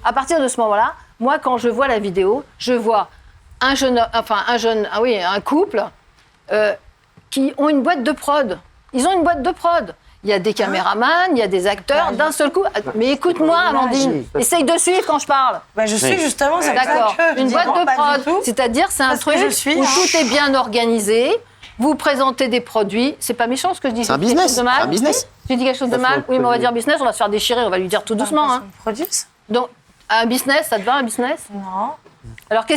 À partir de ce moment-là, moi, quand je vois la vidéo, je vois un couple qui ont une boîte de prod. Ils ont une boîte de prod. Il y a des caméramans, il y a des acteurs, d'un seul coup. Mais écoute-moi, Amandine, essaye de suivre quand je parle. Je suis justement, c'est d'accord. Une boîte de prod, c'est-à-dire c'est un truc où tout est bien organisé. Vous présentez des produits. C'est pas méchant ce que je dis. C'est un business. Un business. Tu dis quelque chose de mal? Oui, mais on va dire business, on va se faire déchirer, on va lui dire tout doucement. Hein. Donc, un business, ça te va un business? Non. Alors, quand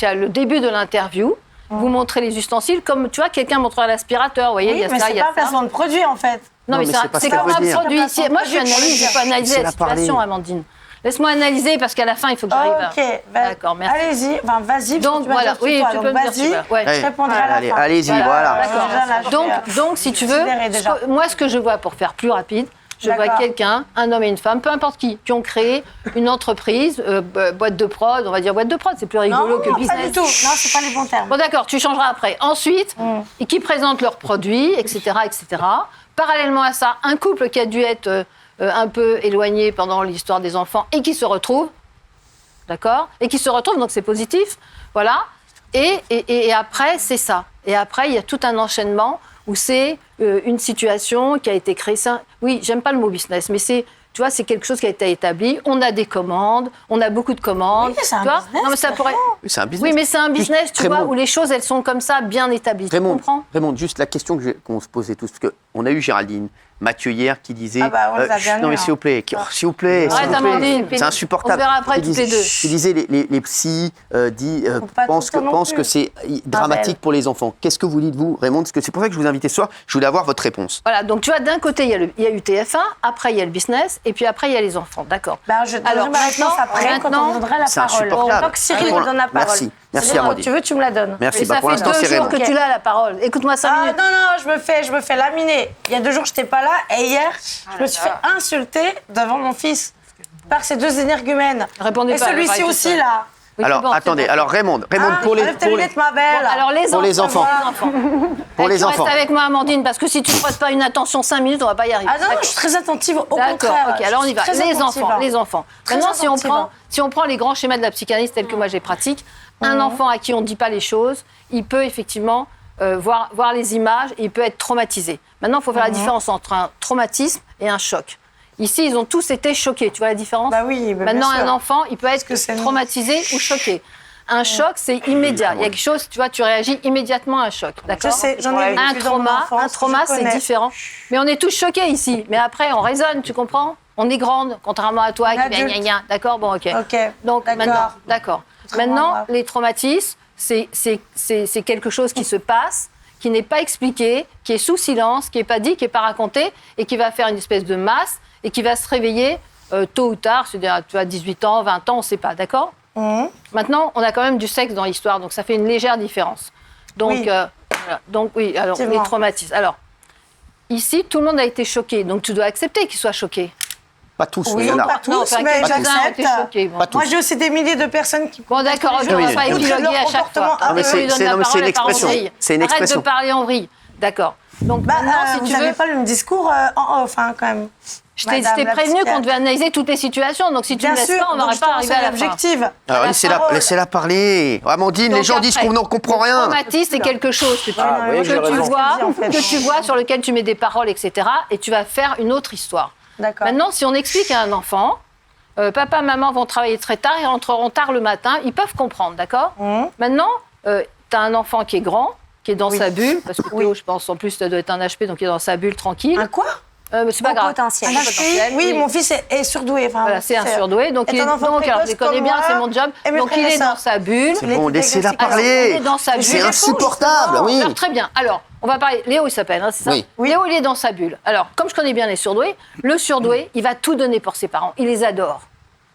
il y a le début de l'interview, vous montrez les ustensiles, comme tu vois, quelqu'un montrerait l'aspirateur. Vous voyez, oui, il y a mais ça, il y a ça. c'est pas un placement de produit en fait. Non, mais c'est comme un produit. Moi, je suis analyse, je peux analyser la situation, Amandine. Laisse-moi analyser parce qu'à la fin, il faut que j'arrive à... Ok, d'accord, merci. Allez-y, vas-y. Donc, voilà, oui, tu peux me dire, tu peux. Je répondrai à la fin. Allez-y, voilà. D'accord. Donc, si tu veux, moi, ce que je vois, pour faire plus rapide, je vois quelqu'un, un homme et une femme, peu importe qui ont créé une entreprise, boîte de prod, on va dire boîte de prod, c'est plus rigolo que business. Non, pas du tout. Non, c'est pas les bons termes. Bon, d'accord, tu changeras après. Ensuite, qui présentent leurs produits, etc., etc. Parallèlement à ça, un couple qui a dû être un peu éloigné pendant l'histoire des enfants et qui se retrouve, d'accord? Et qui se retrouve, donc c'est positif, voilà. Et après, c'est ça. Et après, il y a tout un enchaînement où c'est une situation qui a été créée. Oui, j'aime pas le mot business, mais c'est, tu vois, c'est quelque chose qui a été établi. On a des commandes, on a beaucoup de commandes. Oui, c'est un business. Non, mais ça pourrait... C'est un business. Oui, mais c'est un business, tu vois, où les choses, elles sont comme ça, bien établies. Tu comprends? Raymond, juste la question qu'on se posait tous, parce qu'on a eu Géraldine, Mathieu hier qui disait non mais s'il vous plaît, s'il vous plaît, c'est insupportable. On verra après toutes les deux. Qui disait les psys pensent que c'est dramatique pour les enfants. Qu'est-ce que vous dites vous, Raymond? Parce que c'est pour ça que je vous ai invité ce soir. Je voulais avoir votre réponse. Voilà, donc tu vois, d'un côté il y a eu TF1, après il y a le business, et puis après il y a les enfants, d'accord. Je donnerai ma réponse après quand on me donnera la parole. Donc Cyril me donne la parole. Merci Amandine. Tu veux, tu me la donnes. Merci. Ça fait 2 jours que tu l'as la parole. Écoute-moi 5 minutes. Non, je me fais laminer. Il y a 2 jours, je n'étais pas là. Et hier, je me suis fait insulter devant mon fils par ces 2 énergumènes. Répondez et pas. celui-ci aussi, là. Oui, alors, attendez. Alors, Raymond, pour les enfants. Pour les enfants. Reste avec moi, Amandine, parce que si tu ne prêtes pas une attention 5 minutes, on ne va pas y arriver. Ah non, je suis très attentive, au contraire. D'accord, ok, alors on y va. Les enfants. Maintenant, si on prend les grands schémas de la psychanalyse tels que moi j'ai pratique, un enfant à qui on ne dit pas les choses, il peut effectivement voir les images et il peut être traumatisé. Maintenant, il faut faire la différence entre un traumatisme et un choc. Ici, ils ont tous été choqués. Tu vois la différence? Bah oui, maintenant, un enfant, il peut être traumatisé ou choqué. Un choc, c'est immédiat. Il y a quelque chose, tu vois, tu réagis immédiatement à un choc. D'accord? Je sais, j'en ai un trauma, c'est différent. Mais on est tous choqués ici. Mais après, on raisonne, tu comprends? On est grande, contrairement à toi qui va gna. D'accord? Bon, ok. Donc, maintenant, d'accord. Maintenant, les traumatismes, c'est quelque chose qui se passe, qui n'est pas expliqué, qui est sous silence, qui n'est pas dit, qui n'est pas raconté, et qui va faire une espèce de masse, et qui va se réveiller tôt ou tard, c'est-à-dire tu as 18 ans, 20 ans, on ne sait pas, d'accord? Maintenant, on a quand même du sexe dans l'histoire, donc ça fait une légère différence. Donc, voilà. Donc oui, alors les traumatismes. Alors, ici, tout le monde a été choqué, donc tu dois accepter qu'il soit choqué. Pas tous, oui, pas tous, mais j'accepte. Moi, j'ai aussi des milliers de personnes qui... Bon, d'accord, on ne va pas épiloguer à chaque fois. C'est une expression. Arrête de parler en vrille. D'accord. Donc maintenant, si tu veux... Vous n'avez pas le même discours en off, quand même. Je t'ai prévenu qu'on devait analyser toutes les situations, donc si tu ne laisses pas, on n'aurait pas arrivé à la fin. Alors laissez-la parler. Amandine, les gens disent qu'on n'en comprend rien. Le traumatisme, c'est quelque chose que tu vois, sur lequel tu mets des paroles, etc. Et tu vas faire une autre histoire. Maintenant, si on explique à un enfant, papa, maman vont travailler très tard, ils rentreront tard le matin, ils peuvent comprendre, d'accord? Maintenant, tu as un enfant qui est grand, qui est dans sa bulle, parce que Théo, je pense, en plus, ça doit être un HP, donc il est dans sa bulle, tranquille. Un quoi? C'est pas grave. Potentiel. Oui, mon fils est surdoué. Voilà, c'est un surdoué. Donc, alors, je connais bien, c'est mon job. Donc, il est dans sa bulle. C'est bon, laissez-la parler. Il est dans sa bulle. C'est insupportable, oui. Alors, très bien. Alors, on va parler. Léo, il s'appelle, hein, c'est ça? Oui. Léo, il est dans sa bulle. Alors, comme je connais bien les surdoués, le surdoué, il va tout donner pour ses parents. Il les adore.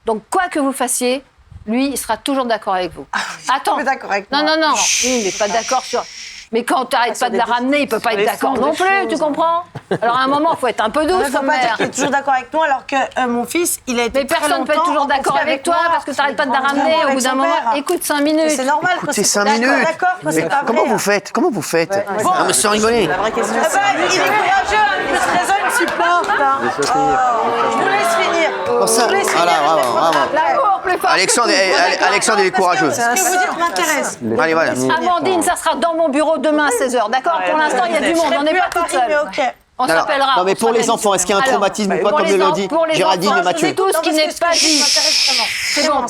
Donc, quoi que vous fassiez, lui, il sera toujours d'accord avec vous. Attends. D'accord avec moi. Non. Oui, mais pas d'accord sur... Mais quand tu n'arrêtes pas de la ramener, il ne peut pas être d'accord non plus, tu comprends? Alors à un moment, il faut être un peu douce comme mère. Il est toujours d'accord avec nous, alors que mon fils, il a été mais personne ne peut être toujours d'accord avec toi parce que tu n'arrêtes pas de la ramener au bout d'un moment. Écoute 5 minutes. C'est normal. Écoutez 5 minutes. Comment vous faites? Non, mais sans rigoler. Il est courageux, il se raisonne, il supporte. Je vous laisse finir. Alexandre, il est courageux. Ce que vous dites m'intéresse. Allez, voilà. Amandine, ça sera dans mon bureau demain à 16h, d'accord? Pour l'instant, il y a du monde, on n'est pas toute seule. On s'appellera. Non, mais pour les enfants, est-ce qu'il y a un traumatisme ou pas, comme le dit Géraldine et Mathieu? Tout ce qui n'est pas dit. C'est bon,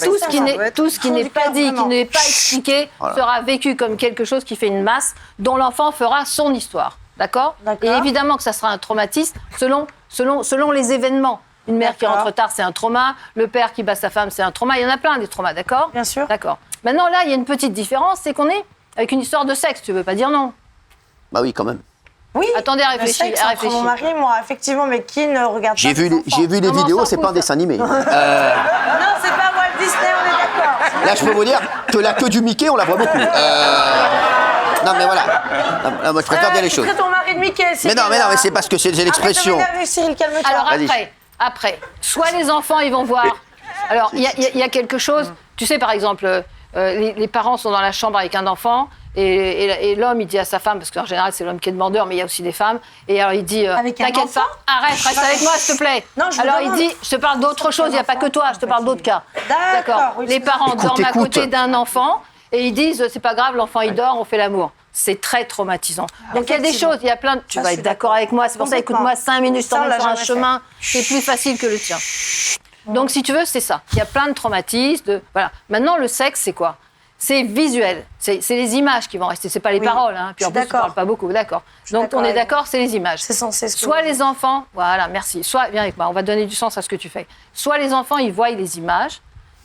tout ce qui n'est pas dit, qui n'est pas expliqué, sera vécu comme quelque chose qui fait une masse, dont l'enfant fera son histoire. D'accord? Et évidemment que ça sera un traumatisme selon les événements. Une mère qui rentre tard, c'est un trauma. Le père qui bat sa femme, c'est un trauma. Il y en a plein des traumas, d'accord? Bien sûr. D'accord. Maintenant, là, il y a une petite différence, c'est qu'on est avec une histoire de sexe. Tu veux pas dire non? Bah oui, quand même. Oui. Attendez, réfléchis. Entre mon mari et moi, effectivement, mais qui ne regarde pas J'ai vu les vidéos, c'est pas un dessin animé. Non, c'est pas Walt Disney, on est d'accord. Là, je peux vous dire que la queue du Mickey, on la voit beaucoup. Non, mais voilà. Non, moi, je préfère dire les choses. C'est ton mari de Mickey. Mais non, mais c'est parce que c'est l'expression. Cyril, calme-toi. Alors après, soit les enfants, ils vont voir. Alors, il y a quelque chose. Tu sais, par exemple, les parents sont dans la chambre avec un enfant. Et l'homme, il dit à sa femme, parce qu'en général, c'est l'homme qui est demandeur, mais il y a aussi des femmes. Et alors, il dit, t'inquiète pas, arrête, reste avec moi, s'il te plaît. Non, alors, il dit, je te parle d'autre chose, il n'y a pas que toi, je te parle d'autres cas. D'accord. Les parents dorment à côté d'un enfant et ils disent, c'est pas grave, l'enfant, il dort, on fait l'amour. C'est très traumatisant. Donc, il y a des choses, il y a plein de... Tu vas être d'accord avec moi, c'est pour ça, écoute-moi, 5 minutes, je t'emmène sur un chemin, c'est plus facile que le tien. Donc, si tu veux, c'est ça. Il y a plein de traumatismes. Voilà. Maintenant, le sexe, c'est quoi? C'est visuel, c'est les images qui vont rester, c'est pas les paroles. Hein. Puis en plus, on parle pas beaucoup, d'accord. Donc on est d'accord, c'est les images. C'est censé. Soit les enfants, voilà, merci. Soit, viens avec moi, on va donner du sens à ce que tu fais. Soit les enfants, ils voient les images,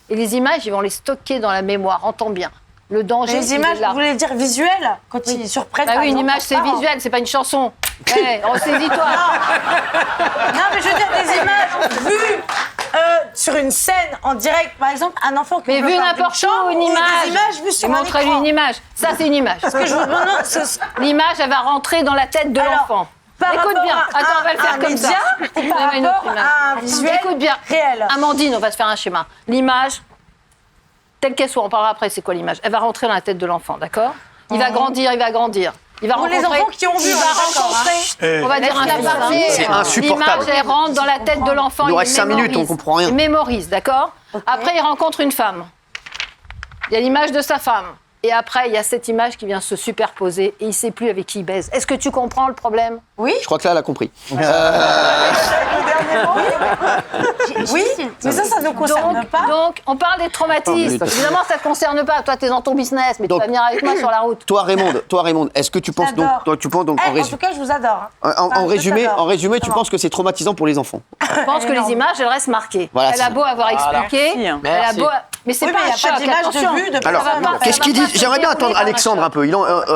et les images, ils vont les stocker dans la mémoire. Entends bien. Le danger, les images, vous voulez dire visuelles quand ils surprennent. Bah oui, une image, c'est visuel, c'est pas une chanson. Ressaisis-toi. Non, mais je veux dire des images vues. Sur une scène en direct, par exemple, un enfant qui mais vu n'importe où, une image. Vues sur un montre-lui une image. Ça, c'est une image. Ce que je vous demande, l'image, elle va rentrer dans la tête de l'enfant. Écoute bien. Attends, on va le faire comme ça. Par rapport à un visuel écoute bien. Réel. Amandine, on va se faire un schéma. L'image, telle qu'elle soit, on parlera après, c'est quoi l'image? Elle va rentrer dans la tête de l'enfant, d'accord? Il va grandir. Il va rencontrer, les enfants qui ont vu, on va dire c'est insupportable. L'image, elle rentre dans la tête de l'enfant. Il nous reste 5 minutes, on comprend rien. Il mémorise, d'accord? Après, il rencontre une femme. Il y a l'image de sa femme. Et après, il y a cette image qui vient se superposer et il ne sait plus avec qui il baise. Est-ce que tu comprends le problème? Oui. Je crois que là, elle a compris. Oui, mais ça ne nous concerne pas. Donc, on parle des traumatismes. Évidemment, ça ne te concerne pas. Toi, tu es dans ton business, mais tu vas venir avec moi sur la route. Toi, Raymond, est-ce que tu penses donc... en tout cas, je vous adore. En résumé, tu penses que c'est traumatisant pour les enfants? Je pense que les images, elles restent marquées. Voilà, elle a beau avoir expliqué, mais c'est pas un choc. Alors, qu'est-ce qu'il dit? J'aimerais bien entendre Alexandre un peu.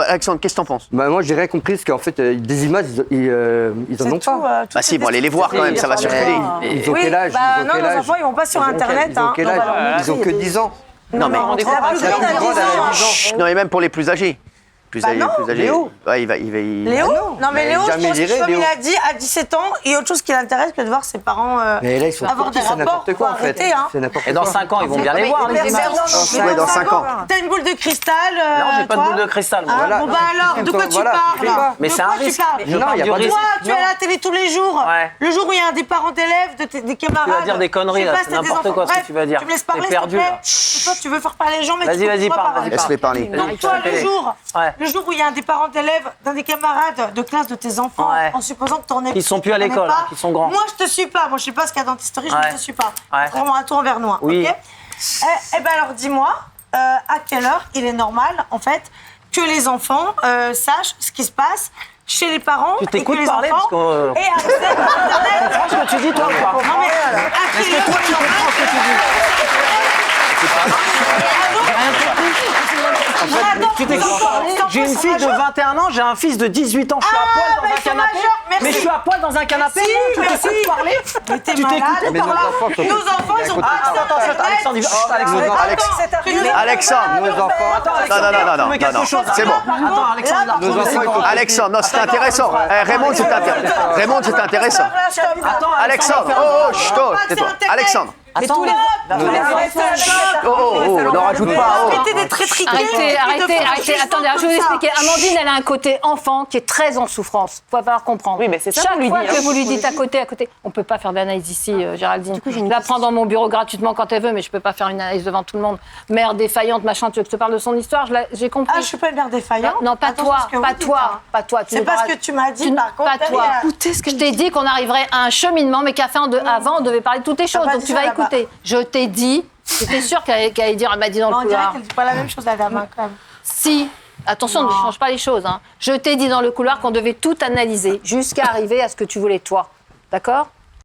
Alexandre, qu'est-ce que t'en penses? Moi, j'ai rien compris, parce qu'en fait, des images, ils en ont pas. Bah si, bon, allez les voir quand même, ça va circuler. Ils ont quel âge? Non, nos enfants, ils vont pas sur Internet. Ils ont quel âge? Ils ont que 10 ans. Non, mais même pour les plus âgés. Plus âgé. Léo. Ouais, il va. Léo? Non, mais Léo, je pense que comme il a dit, à 17 ans, il y a autre chose qui l'intéresse que de voir ses parents mais là, ils sont avoir des c'est rapports. n'importe quoi, en fait. C'est n'importe quoi. Et dans 5 ans, ils vont bien les voir, les images. Ouais, dans 5 ans. T'as une boule de cristal. Non, j'ai pas de boule de cristal, moi. Bon, bah alors, de quoi tu parles? Mais c'est un risque. Non, il y a pas de Toi, tu es à la télé tous les jours. Le jour où il y a des parents d'élèves, des camarades. Tu vas dire des conneries, là, c'est n'importe quoi ce que tu vas dire. Tu me laisses parler, s'il te plaît. Toi, tu veux faire parler les gens, mais vas-y, parle. Laisse-les parler. Donc toi, le jour où il y a des parents d'élèves, d'un des camarades de classe de tes enfants, en supposant que tu en es... Ils sont plus à l'école, ils sont grands. Moi, je te suis pas. Moi, je sais pas ce qu'il y a dans tes stories, je ne te suis pas. Contrairement à toi envers nous. Oui. Eh ben alors, dis-moi, à quelle heure il est normal, en fait, que les enfants sachent ce qui se passe chez les parents tu et que les parler enfants parce que... et accès à Internet. C'est ce que tu dis, toi, ou pas? Non, mais à quelle heure toi, tu comprends ce que tu dis? Tu t'expliques pas. J'ai une fille de 21 ans, j'ai un fils de 18 ans, je suis à poil dans un canapé. Mais je suis à poil dans un canapé, tu t'écoutes parler? Mais t'es malade. Nos enfants, ils ont pas Alexandre, nos enfants. non, c'est bon. Alexandre, non, c'est intéressant. Raymond, c'est intéressant. Alexandre, tais-toi. Alexandre. Mais tous les autres, n'en rajoute pas. Arrêtez d'être étriqués. Arrêtez. Attendez, je vais vous expliquer. Amandine, elle a un côté enfant qui est très en souffrance. Il faut falloir comprendre. Oui, mais c'est ça. Chaque fois que vous lui dites à côté, on peut pas faire d'analyse ici, Géraldine. Je la prends dans mon bureau gratuitement quand elle veut, mais je peux pas faire une analyse devant tout le monde. Mère défaillante, machin. Tu veux que je te parle de son histoire? J'ai compris. Ah, je suis pas une mère défaillante. Non, pas toi. C'est pas ce que tu m'as dit, par contre. Pas toi. Je t'ai dit qu'on arriverait à un cheminement, mais qu'à fin avant, on devait parler de toutes les choses. Donc tu vas écouter. Je t'ai dit. J'étais sûre qu'elle allait dire, elle m'a dit dans le couloir. On dirait qu'elle dit pas la même chose, la dame, quand même. Si. Attention, ne change pas les choses. Hein. Je t'ai dit dans le couloir qu'on devait tout analyser jusqu'à arriver à ce que tu voulais toi. D'accord ?